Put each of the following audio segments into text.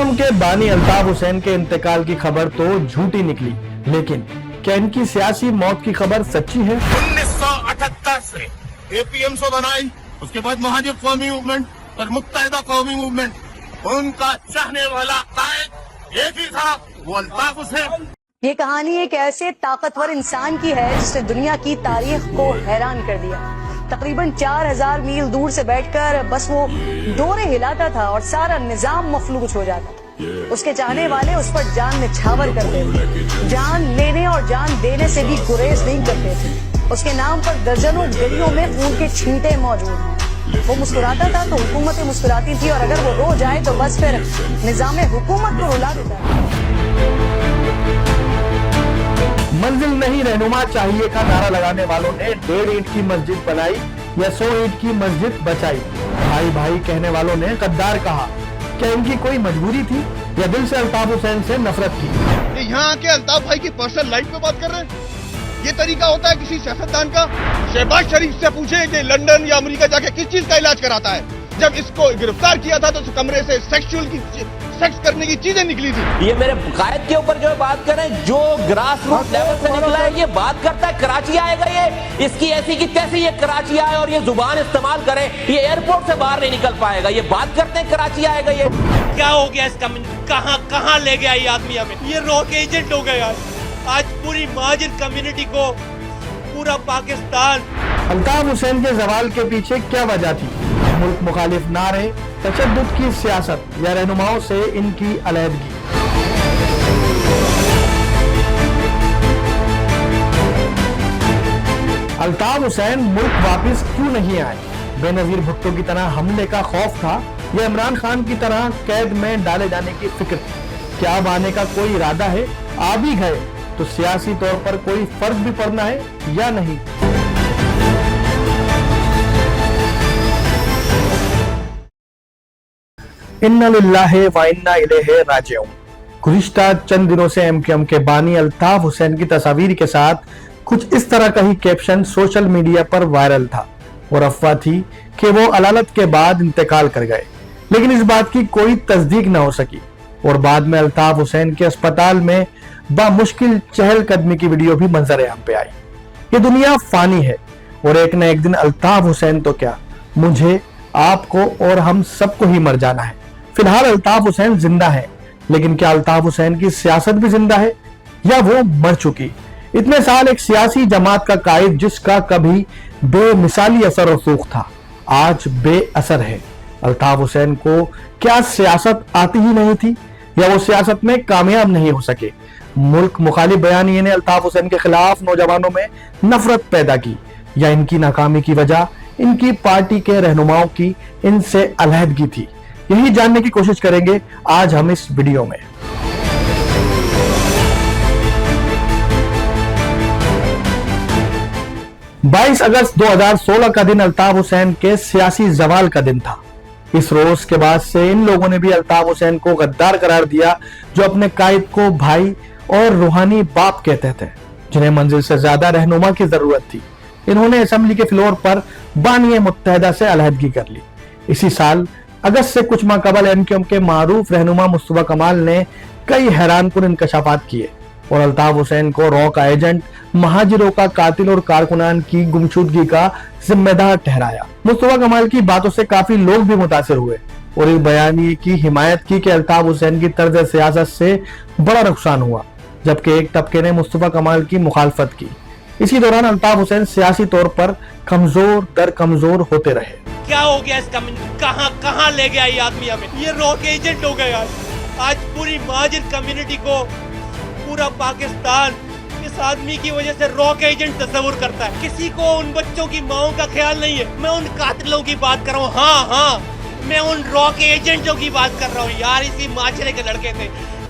MQM के बानी अल्ताफ हुसैन के इंतकाल की खबर तो झूठी निकली, लेकिन क्या इनकी सियासी मौत की खबर सच्ची है? 1978 से एपीएमओ बनाई, उसके बाद महाजिर कौमी मूवमेंट और मुत्तहिदा कौमी मूवमेंट, उनका चाहने वाला कायद एक ही था, वो अल्ताफ हुसैन। ये कहानी एक ऐसे ताकतवर इंसान की है जिसने दुनिया की तारीख को हैरान कर दिया। तकरीबन 4000 मील दूर से बैठकर बस वो डोरे हिलाता था और सारा निजाम मफलूज हो जाता था। उसके चाहने वाले उस पर जान निछावर करते थे, जान लेने और जान देने से भी गुरेज नहीं करते थे। उसके नाम पर दर्जनों गलियों में खून के छींटे मौजूद हैं। वो मुस्कुराता था तो हुकूमतें मुस्कुराती थी, और अगर वो रो जाए तो बस फिर निजाम हुकूमत को रुला देता। मंजिल नहीं रहनुमा चाहिए का नारा लगाने वालों ने 1.5 ईंट की मस्जिद बनाई या 100 ईंट की मस्जिद बचाई। भाई भाई कहने वालों ने गद्दार कहा। क्या इनकी कोई मजबूरी थी या दिल से अल्ताफ हुसैन से नफरत थी? यहाँ आके अल्ताफ भाई की पर्सनल लाइफ पे बात कर रहे हैं। ये तरीका होता है किसी सियासतदान का? शहबाज शरीफ से पूछे कि लंदन या अमेरिका जाके किस चीज का इलाज कराता है। जब इसको गिरफ्तार किया था तो उस कमरे से सेक्स करने की चीजें निकली थी। ये मेरे कायद के ऊपर जो बात करें, जो ग्रास रूट लेवल से निकला है, ये बात करता है कराची आएगा, ये इसकी ऐसी की तैसी ये कराची आए और ये जुबान इस्तेमाल करे, ये एयरपोर्ट से बाहर नहीं निकल पाएगा। ये बात करते हैं कराची आएगा। ये क्या हो गया इसका? कहाँ ले गया ये आदमी हमें? ये रॉक एजेंट हो गया आज पूरी महाजिर कम्युनिटी को, पूरा पाकिस्तान। अल्ताफ हुसैन के जवाल के पीछे क्या वजह थी? मुल्क मुखालिफ नारे, तशद्दुद की सियासत या रहनुमाओं से इनकी अलहदगी? अल्ताफ हुसैन मुल्क वापस क्यों नहीं आए? बेनजीर भुट्टो की तरह हमले का खौफ था या इमरान खान की तरह कैद में डाले जाने की फिक्र थी? क्या अब आने का कोई इरादा है? आ भी गए तो सियासी तौर पर कोई फर्क भी पड़ना है या नहीं? इन्ना लिल्लाहि व इन्ना इलैहि राजिऊन। गुज़िश्ता चंद दिनों से एमक्यूएम के बानी अल्ताफ हुसैन की तस्वीर के साथ कुछ इस तरह का ही कैप्शन सोशल मीडिया पर वायरल था और अफवाह थी कि वो अदालत के बाद इंतकाल कर गए, लेकिन इस बात की कोई तस्दीक न हो सकी। और बाद में अल्ताफ हुसैन के अस्पताल में बामुश्किल चहलकदमी की वीडियो भी मंजर आम पे आई। ये दुनिया फानी है और एक न एक दिन अल्ताफ हुसैन तो क्या, मुझे, आपको और हम सबको ही मर जाना है। फिलहाल अल्ताफ हुसैन जिंदा है, लेकिन क्या अल्ताफ हुसैन की सियासत भी जिंदा है या वो मर चुकी? इतने साल एक सियासी जमात का कायद जिसका कभी बेमिसाली असर रसूख था, आज बेअसर है। अल्ताफ हुसैन को क्या सियासत आती ही नहीं थी या वो सियासत में कामयाब नहीं हो सके? मुल्क मुखालिफ बयानिए ने अल्ताफ हुसैन के खिलाफ नौजवानों में नफरत पैदा की या इनकी नाकामी की वजह इनकी पार्टी के रहनुमाओं की इनसे अलहदगी थी? यही जानने की कोशिश करेंगे आज हम इस वीडियो में। बाईस अगस्त 2016 का दिन अल्ताफ हुसैन के सियासी जवाल का दिन था। इस रोज के बाद से इन लोगों ने भी अल्ताफ हुसैन को गद्दार करार दिया, जो अपने कायद को भाई और रूहानी बाप कहते थे, जिन्हें मंजिल से ज्यादा रहनुमा की जरूरत थी। इन्होंने असेंबली के फ्लोर पर बानी मुत्तहिदा से अलहदगी कर ली। इसी साल अगस्त से कुछ माह कबल एमक्यूएम के मारूफ रहनुमा मुस्तफा कमाल ने कई हैरानकुन इंकशाफात किए और अल्ताफ हुसैन को रॉ का एजेंट, महाजिरों का कातिल और कारकुनान की गुमशुदगी का जिम्मेदार ठहराया। मुस्तफा कमाल की बातों से काफी लोग भी मुतासिर हुए और इस बयानी की हिमायत की कि अल्ताफ हुसैन की तर्ज सियासत से बड़ा नुकसान हुआ, जबकि एक तबके ने मुस्तफा कमाल की मुखालफत की। इसी दौरान अल्ताफ हुसैन सियासी तौर पर कमजोर दर कमजोर होते रहे। क्या हो गया इसका? कहाँ ले गया ये आदमी हमें? ये रॉक एजेंट हो गया आज पूरी महाजिर कम्युनिटी को, पूरा पाकिस्तान इस आदमी की वजह से रॉक एजेंट तस्वुर करता है। किसी को उन बच्चों की माओं का ख्याल नहीं है। मैं उन कातिलों की बात कर रहा हूँ, हाँ, मैं उन रॉक एजेंटों की बात कर रहा हूँ यार। इसी माशरे के लड़के थे।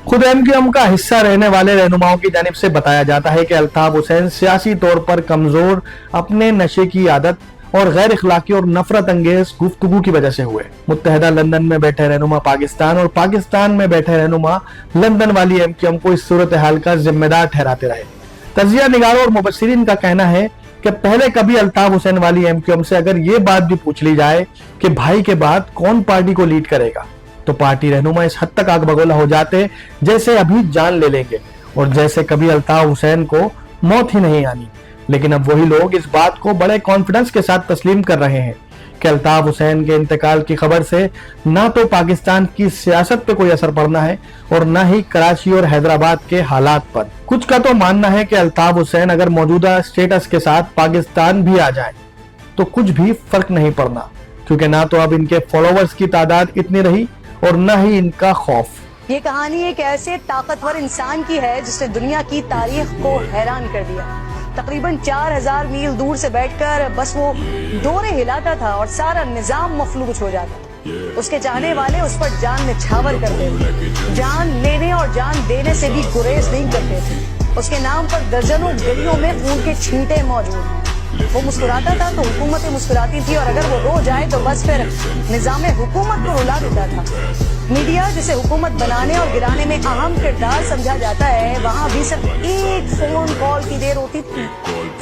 खुद एमक्यूएम का हिस्सा रहने वाले रहनुमाओं की जानिब से बताया जाता है कि अल्ताफ हुसैन सियासी तौर पर कमजोर, अपने नशे की आदत और गैर इखलाकी और नफरत अंगेज गुफ्तगू की वजह से हुए। मुत्तहिदा लंदन में बैठे रहनुमा पाकिस्तान और पाकिस्तान में बैठे रहनुमा लंदन वाली एमक्यूएम को इस सूरत हाल का जिम्मेदार ठहराते रहे। तजिया निगारों और मुबस्सिरीन का कहना है कि पहले कभी अल्ताफ हुसैन वाली एमक्यूएम से अगर ये बात भी पूछ ली जाए कि भाई के बाद कौन पार्टी को लीड करेगा, तो पार्टी रहनुमा इस हद तक आग बगोला हो जाते जैसे अभी जान ले लेंगे और जैसे कभी अल्ताफ हुसैन को मौत ही नहीं आनी। लेकिन अब वही लोग इस बात को बड़े कॉन्फिडेंस के साथ तस्लीम कर रहे हैं कि अल्ताफ हुसैन के इंतकाल की खबर से ना तो पाकिस्तान की सियासत पे कोई असर पड़ना है और ना ही कराची और हैदराबाद के हालात पर। कुछ का तो मानना है कि अल्ताफ हुसैन अगर मौजूदा स्टेटस के साथ पाकिस्तान भी आ जाए तो कुछ भी फर्क नहीं पड़ना, क्योंकि ना तो अब इनके फॉलोवर्स की तादाद इतनी रही और ना ही इनका खौफ। ये कहानी एक ऐसे ताकतवर इंसान की है जिसने दुनिया की तारीख को हैरान कर दिया। तकरीबन 4000 मील दूर से बैठकर बस वो डोरे हिलाता था और सारा निजाम मफलूज हो जाता। उसके चाहने वाले उस पर जान निछावर करते थे, जान लेने और जान देने से भी गुरेज नहीं करते थे। उसके नाम पर दर्जनों गलियों में खून के छींटे मौजूद हैं। वो मुस्कुराता था तो हुकूमतें मुस्कुराती थी और अगर वो रो जाए तो बस फिर निजाम हुकूमत को रुला देता था। मीडिया जिसे हुकूमत बनाने और गिराने में अहम किरदार समझा जाता है, वहाँ भी सिर्फ एक फोन कॉल की देर होती थी,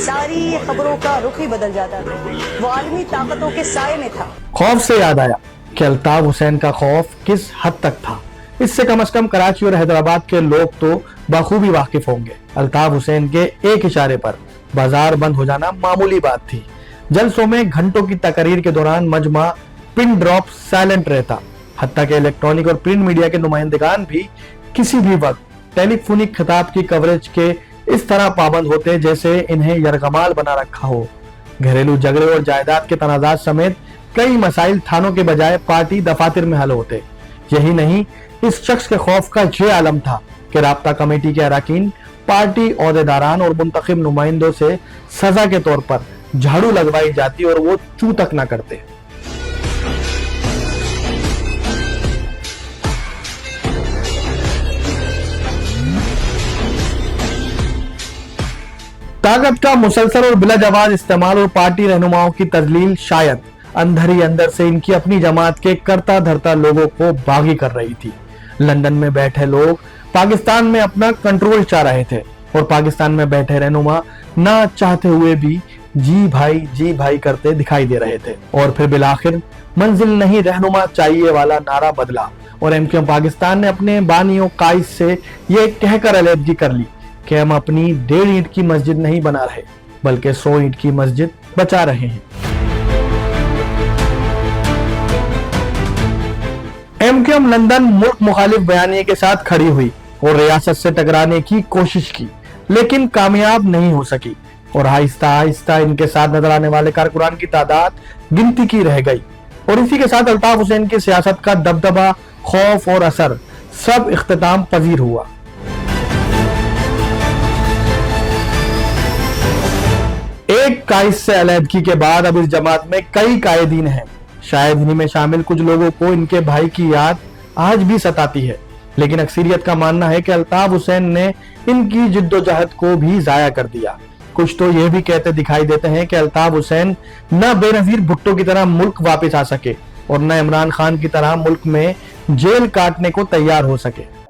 सारी खबरों का रुख ही बदल जाता था। वो आलमी ताकतों के साए में था। खौफ से याद आया कि अल्ताफ हुसैन का खौफ किस हद तक था। इससे कम से कम कराची और हैदराबाद के लोग तो बखूबी वाकिफ होंगे। अल्ताफ हुसैन के एक इशारे पर बाजार बंद हो जाना मामूली बात थी। जलसों में घंटों की तकरीर के दौरान मजमा पिन ड्रॉप साइलेंट रहता, हत्ता के इलेक्ट्रॉनिक और प्रिंट मीडिया के नुमाइंदगान भी किसी भी वक्त टेलीफोनिक खिताब की कवरेज के इस तरह पाबंद होते जैसे इन्हें यरगमाल बना रखा हो। घरेलू झगड़े और जायदाद के तनाजात समेत कई मसाइल थानों के बजाय पार्टी दफातर में हल होते। यही नहीं, इस शख्स के खौफ का ये आलम था कि राब्ता कमेटी के अरकान पार्टी ओहदेदारान और मुंतखब नुमाइंदों से सजा के तौर पर झाड़ू लगवाई जाती और वो चू तक न करते। ताकत का मुसलसल और बिला जवाब इस्तेमाल और पार्टी रहनुमाओं की तजलील शायद अंदर ही अंदर से इनकी अपनी जमात के करता धरता लोगों को बागी कर रही थी। लंदन में बैठे लोग पाकिस्तान में अपना कंट्रोल चाह रहे थे और पाकिस्तान में बैठे रहनुमा ना चाहते हुए भी जी भाई करते दिखाई दे रहे थे। और फिर बिलाखिर मंजिल नहीं रहनुमा चाहिए वाला नारा बदला और एमक्यूएम पाकिस्तान ने अपने बानियों काइस से ये कहकर अलहदगी कर ली कि हम अपनी 1.5 ईंट की मस्जिद नहीं बना रहे बल्कि 100 ईंट की मस्जिद बचा रहे हैं। एमक्यूएम लंदन मुल्क मुखालिफ बयानिए के साथ खड़ी हुई और रियासत से टकराने की कोशिश की, लेकिन कामयाब नहीं हो सकी और आहिस्ता आहिस्ता इनके साथ नजर आने वाले कारकुनान की तादाद गिनती की रह गई और इसी के साथ अल्ताफ हुसैन की सियासत का दबदबा, खौफ और असर सब इख्तिताम पजीर हुआ। एक कायद से अलहदगी के बाद अब इस जमात में कई कायदीन हैं। शायद इन्हीं में शामिल कुछ लोगों को इनके भाई की याद आज भी सताती है, लेकिन अक्सरियत का मानना है कि अल्ताफ हुसैन ने इनकी जिद्दोजहद को भी जाया कर दिया। कुछ तो यह भी कहते दिखाई देते हैं कि अल्ताफ हुसैन न बेनजीर भुट्टो की तरह मुल्क वापस आ सके और न इमरान खान की तरह मुल्क में जेल काटने को तैयार हो सके।